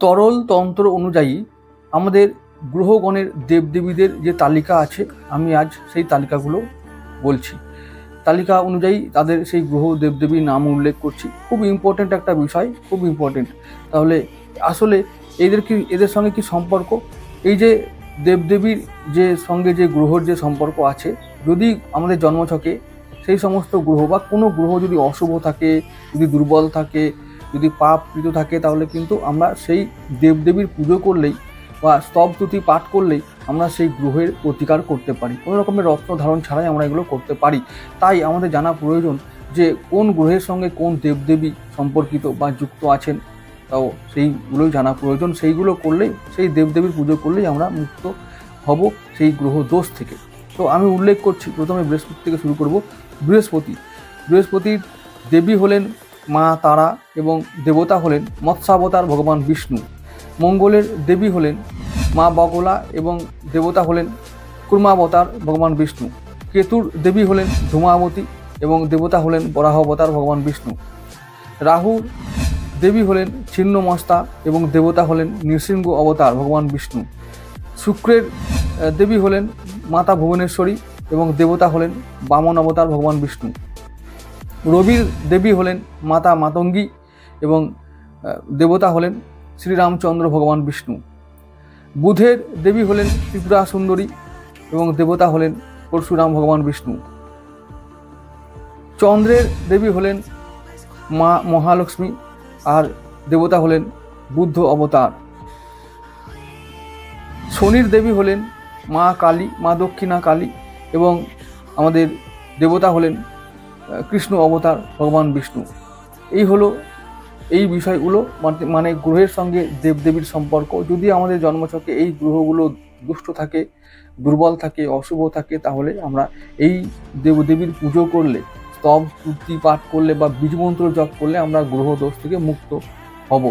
তরল তন্ত্র অনুযায়ী আমাদের গ্রহগণের দেবদেবীদের যে তালিকা আছে, আমি আজ সেই তালিকাগুলো বলছি। তালিকা অনুযায়ী তাদের সেই গ্রহ দেবদেবীর নাম উল্লেখ করছি। খুব ইম্পর্টেন্ট একটা বিষয়, খুব ইম্পর্টেন্ট। তাহলে আসলে এদের সঙ্গে কি সম্পর্ক? এই যে দেবদেবীর যে সঙ্গে যে গ্রহর যে সম্পর্ক আছে, যদি আমাদের জন্মছকে সেই সমস্ত গ্রহ বা কোনো গ্রহ যদি অশুভ থাকে, যদি দুর্বল থাকে, যদি পাপকৃত থাকে, তাহলে কিন্তু আমরা সেই দেবদেবীর পুজো করলেই বা স্তব স্তুতি পাঠ করলেই আমরা সেই গ্রহের প্রতিকার করতে পারি। কোনো রকমের রত্ন ধারণ ছাড়াই আমরা এগুলো করতে পারি। তাই আমাদের জানা প্রয়োজন যে কোন গ্রহের সঙ্গে কোন দেবদেবী সম্পর্কিত বা যুক্ত আছেন, তাও সেইগুলোই জানা প্রয়োজন। সেইগুলো করলেই, সেই দেবদেবীর পুজো করলেই আমরা মুক্ত হব সেই গ্রহ দোষ থেকে। তো আমি উল্লেখ করছি, প্রথমে বৃহস্পতি থেকে শুরু করব। বৃহস্পতির দেবী হলেন মা তারা এবং দেবতা হলেন মৎস্যাবতার ভগবান বিষ্ণু। মঙ্গলের দেবী হলেন মা বগলা এবং দেবতা হলেন কুর্মাবতার ভগবান বিষ্ণু। কেতুর দেবী হলেন ধূমাবতী এবং দেবতা হলেন বরাহাবতার ভগবান বিষ্ণু। রাহুর দেবী হলেন ছিন্নমস্তা এবং দেবতা হলেন নৃসিংহ অবতার ভগবান বিষ্ণু। শুক্রের দেবী হলেন মাতা ভুবনেশ্বরী এবং দেবতা হলেন বামন অবতার ভগবান বিষ্ণু। রবির দেবী হলেন মাতা মাতঙ্গী এবং দেবতা হলেন শ্রীরামচন্দ্র ভগবান বিষ্ণু। বুধের দেবী হলেন ত্রিপুরা সুন্দরী এবং দেবতা হলেন পরশুরাম ভগবান বিষ্ণু। চন্দ্রের দেবী হলেন মা মহালক্ষ্মী আর দেবতা হলেন বুদ্ধ অবতার। শনির দেবী হলেন মা কালী, মা দক্ষিণা কালী এবং আমাদের দেবতা হলেন কৃষ্ণ অবতার ভগবান বিষ্ণু। এই বিষয়গুলো মানে গ্রহের সঙ্গে দেবদেবীর সম্পর্ক। যদি আমাদের জন্মছকে এই গ্রহগুলো দুষ্ট থাকে, দুর্বল থাকে, অশুভ থাকে, তাহলে আমরা এই দেবদেবীর পুজো করলে, স্তব স্তুতি পাঠ করলে বা বীজমন্ত্র জপ করলে আমরা গ্রহ দোষ থেকে মুক্ত হব।